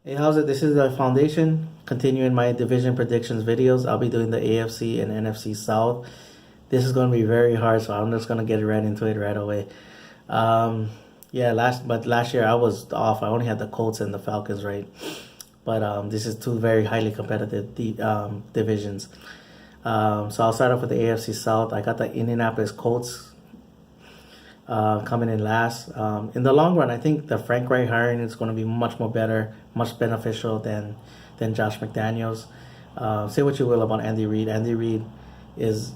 Hey, how's it? This is the Foundation. Continuing my division predictions videos. I'll be doing the AFC and NFC South. This is going to be very hard, so I'm just going to get right into it right away. Um, yeah, last year I was off. I only had the Colts and the Falcons right, but this is two very highly competitive divisions. So I'll start off with the AFC South. I got the Indianapolis Colts coming in last. In the long run, I think the Frank Reich hiring is going to be much more better, much beneficial than Josh McDaniels. Say what you will about Andy Reid. Andy Reid is,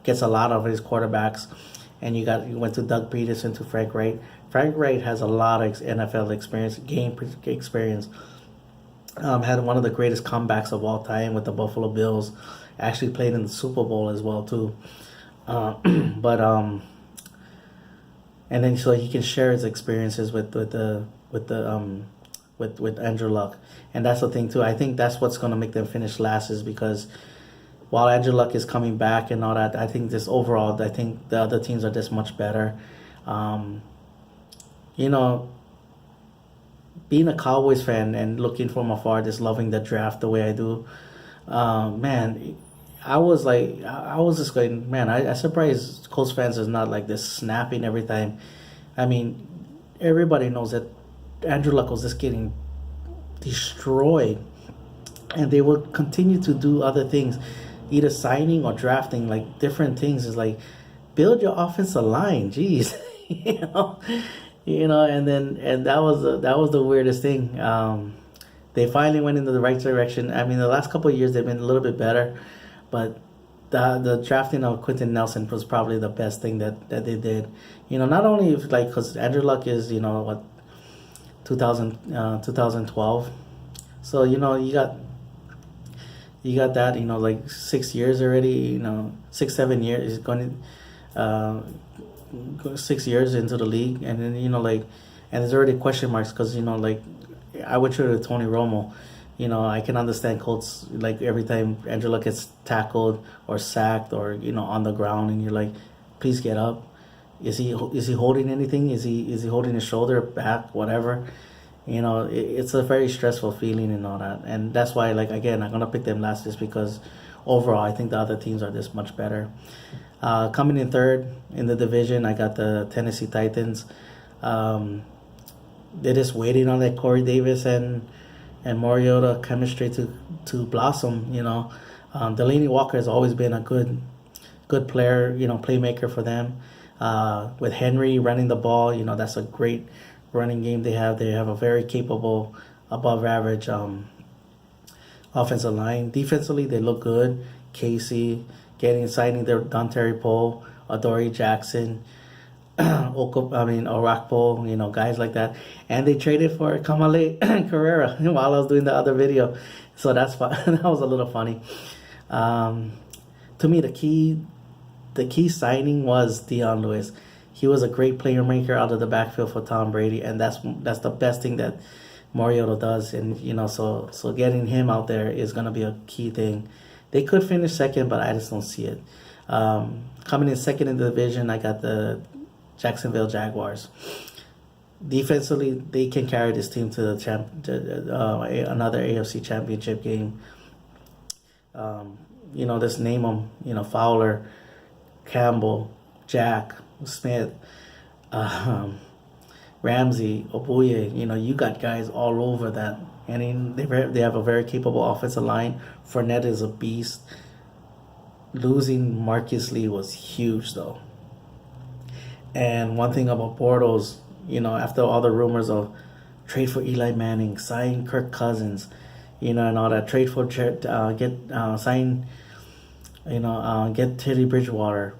gets a lot of his quarterbacks, and you went to Doug Peterson to Frank Reich. Frank Reich has a lot of NFL experience, game experience. Had one of the greatest comebacks of all time with the Buffalo Bills. Actually played in the Super Bowl as well too. But and then so he can share his experiences with Andrew Luck, and that's the thing too. I think that's what's going to make them finish last is because while Andrew Luck is coming back and all that, I think this overall, I think the other teams are just much better. Um, you know, being a Cowboys fan and looking from afar, just loving the draft the way I do, man, I was just going, man, I surprised Colts fans is not like this snapping every time. I mean, everybody knows that Andrew Luck was just getting destroyed, and they will continue to do other things, either signing or drafting, like different things. Is like build your offensive line, jeez, you know, and that was the weirdest thing. They finally went into the right direction. I mean, the last couple of years they've been a little bit better, but the drafting of Quentin Nelson was probably the best thing that they did. Not only if, like, because Andrew Luck is 2012, so you got that, like 6 years already, 6 7 years is going to 6 years into the league, and then and there's already question marks because like I would trade with Tony Romo. I can understand Colts, like every time Andrew Luck gets tackled or sacked or on the ground, and you're like, please get up. Is he holding anything? Is he holding his shoulder back? Whatever. It's a very stressful feeling and all that, and that's why, like, again, I'm gonna pick them last just because overall I think the other teams are just much better. Coming in third in the division, I got the Tennessee Titans. They're just waiting on that Corey Davis and Mariota chemistry to blossom. Delaney Walker has always been a good player, playmaker for them. With Henry running the ball, that's a great running game they have. They have a very capable, above average offensive line. Defensively, they look good. Casey signing their Dontari Poe, Adoree Jackson, Orakpo, guys like that. And they traded for Kamale Carrera while I was doing the other video. So that's fun. That was a little funny. To me, the key signing was Dion Lewis. He was a great playmaker out of the backfield for Tom Brady, and that's the best thing that Mariota does. And so getting him out there is gonna be a key thing. They could finish second, but I just don't see it. Coming in second in the division, I got the Jacksonville Jaguars. Defensively, they can carry this team to another AFC Championship game. Just name them. Fowler, Campbell, Jack, Smith, Ramsey, Obuye. You got guys all over that, and they have a very capable offensive line. Fournette is a beast. Losing Marcus Lee was huge, though. And one thing about Bortles, after all the rumors of trade for Eli Manning, sign Kirk Cousins, and all that, trade for get Teddy Bridgewater,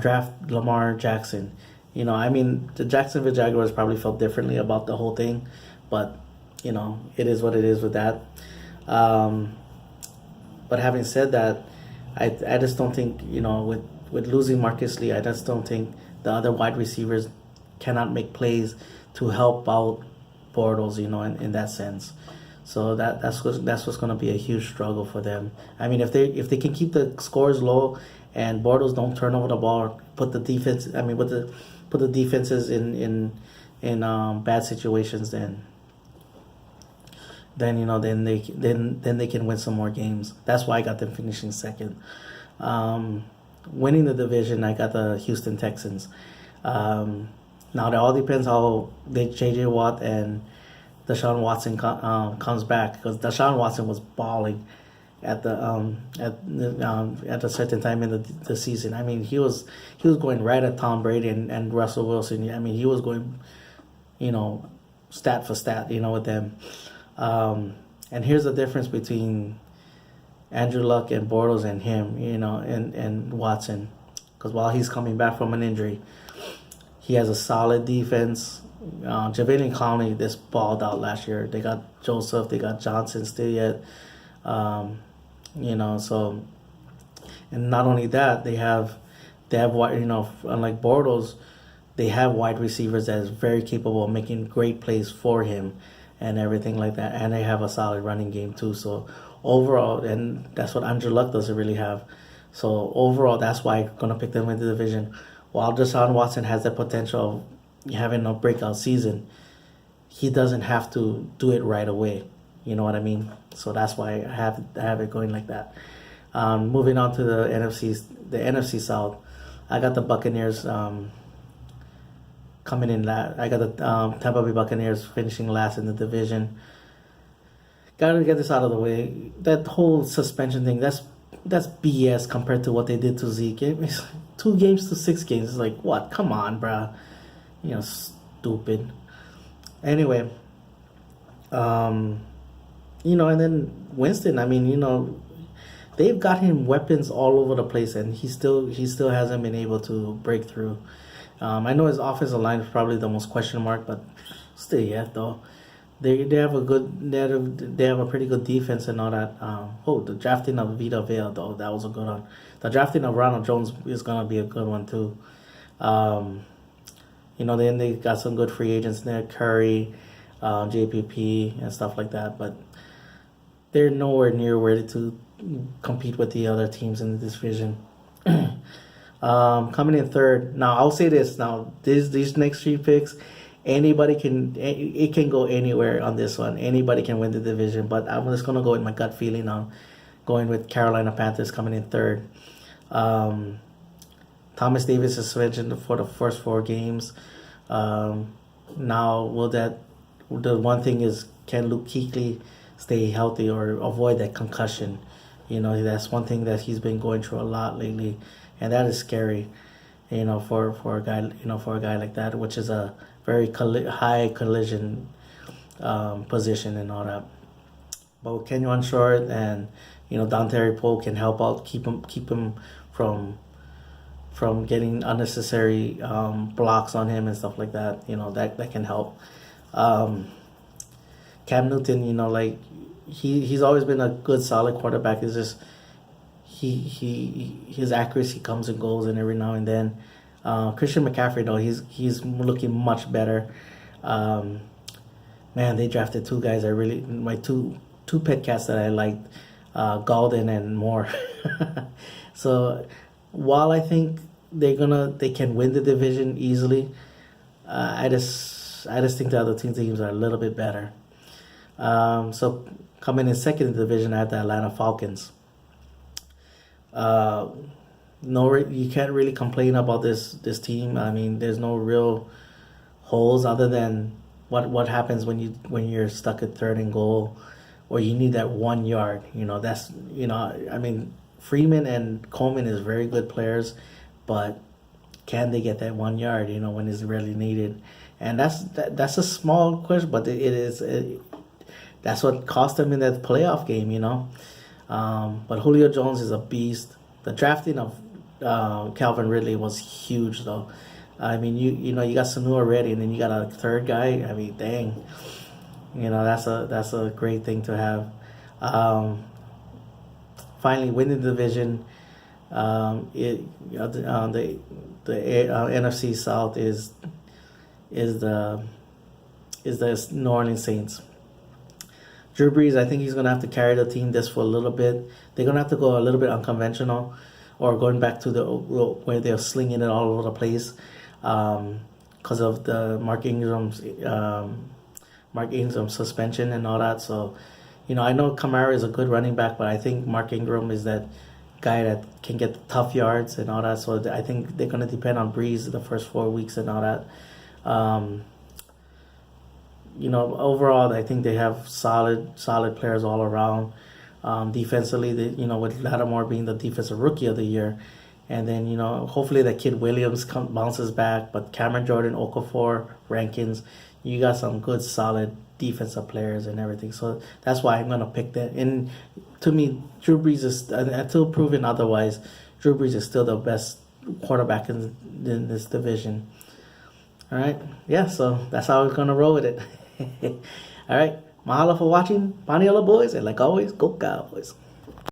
draft Lamar Jackson. The Jacksonville Jaguars probably felt differently about the whole thing, but it is what it is with that. But having said that, I just don't think with losing Marcus Lee, I just don't think the other wide receivers cannot make plays to help out Bortles, in that sense. So that's what's going to be a huge struggle for them. I mean, if they can keep the scores low and Bortles don't turn over the ball, put the defenses in bad situations, then then then they can win some more games. That's why I got them finishing second. Winning the division, I got the Houston Texans. Now it all depends how J.J. Watt and Deshaun Watson comes back, because Deshaun Watson was balling at a certain time in the season. I mean, he was going right at Tom Brady and Russell Wilson. I mean, he was going, stat for stat, with them. And here's the difference between Andrew Luck and Bortles and him, and Watson. Because while he's coming back from an injury, he has a solid defense. Jadeveon Clowney just balled out last year. They got Joseph, they got Johnson still yet. So, and not only that, they have wide, unlike Bortles, they have wide receivers that is very capable of making great plays for him and everything like that. And they have a solid running game too. So overall, and that's what Andrew Luck doesn't really have. So overall, that's why I'm going to pick them in the division. While Deshaun Watson has the potential of having a breakout season, he doesn't have to do it right away. You know what I mean? So that's why I have it going like that. Moving on to the NFC South, I got the Buccaneers coming in last. I got the Tampa Bay Buccaneers finishing last in the division. Got to get this out of the way. That whole suspension thing, that's BS compared to what they did to Zeke. It's 2 games to 6 games. It's like, what? Come on, bruh. Stupid. Anyway, and then Winston, I mean, they've got him weapons all over the place, and he still hasn't been able to break through. I know his offensive line is probably the most question mark, but still yet though. They have a pretty good defense and all that. The drafting of Vita Vea, though, that was a good one. The drafting of Ronald Jones is gonna be a good one too. Then they got some good free agents there, Curry, JPP, and stuff like that. But they're nowhere near ready to compete with the other teams in this division. Coming in third. Now I'll say this. Now these next 3 picks, it can go anywhere on this one. Anybody can win the division, but I'm just gonna go with my gut feeling on going with Carolina Panthers coming in third. Thomas Davis is suspension for the first 4 games. Now, the one thing is, can Luke Kuechly stay healthy or avoid that concussion? That's one thing that he's been going through a lot lately, and that is scary. For a guy like that, which is a very high collision position and all that. But with Kenyon Short and Dontari Poe can help out, keep him from getting unnecessary blocks on him and stuff like that. That can help. Cam Newton, he's always been a good solid quarterback. It's just his accuracy comes and goes, and every now and then. Christian McCaffrey, though, he's looking much better. Man, they drafted 2 guys my two pet cats that I liked, Golden and Moore. So while I think they can win the division easily, I just think the other teams are a little bit better. So coming in second in the division, I have the Atlanta Falcons. You can't really complain about this team. I mean, there's no real holes other than what happens when you're stuck at 3rd and goal, or you need that 1 yard. I mean, Freeman and Coleman is very good players, but can they get that 1 yard? When it's really needed, and that's a small question, but that's what cost them in that playoff game. But Julio Jones is a beast. The drafting of Calvin Ridley was huge, though. I mean, you got Sanu already, and then you got a 3rd guy. I mean, dang, that's a great thing to have. Finally, winning the division. The NFC South is the New Orleans Saints. Drew Brees, I think he's gonna have to carry the team just for a little bit. They're gonna have to go a little bit unconventional, or going back to the where they're slinging it all over the place, because of the Mark Ingram's Mark Ingram suspension and all that. So, I know Kamara is a good running back, but I think Mark Ingram is that guy that can get the tough yards and all that. So I think they're going to depend on Breeze the first 4 weeks and all that. Overall, I think they have solid players all around. Defensively, with Lattimore being the defensive rookie of the year. And then, hopefully that kid Williams bounces back. But Cameron Jordan, Okafor, Rankins, you got some good, solid defensive players and everything. So that's why I'm going to pick that. And to me, Drew Brees is, until proven otherwise, Drew Brees is still the best quarterback in this division. All right. Yeah, so that's how we're going to roll with it. All right. Mahalo for watching. Paniela boys. And like always, go Cowboys.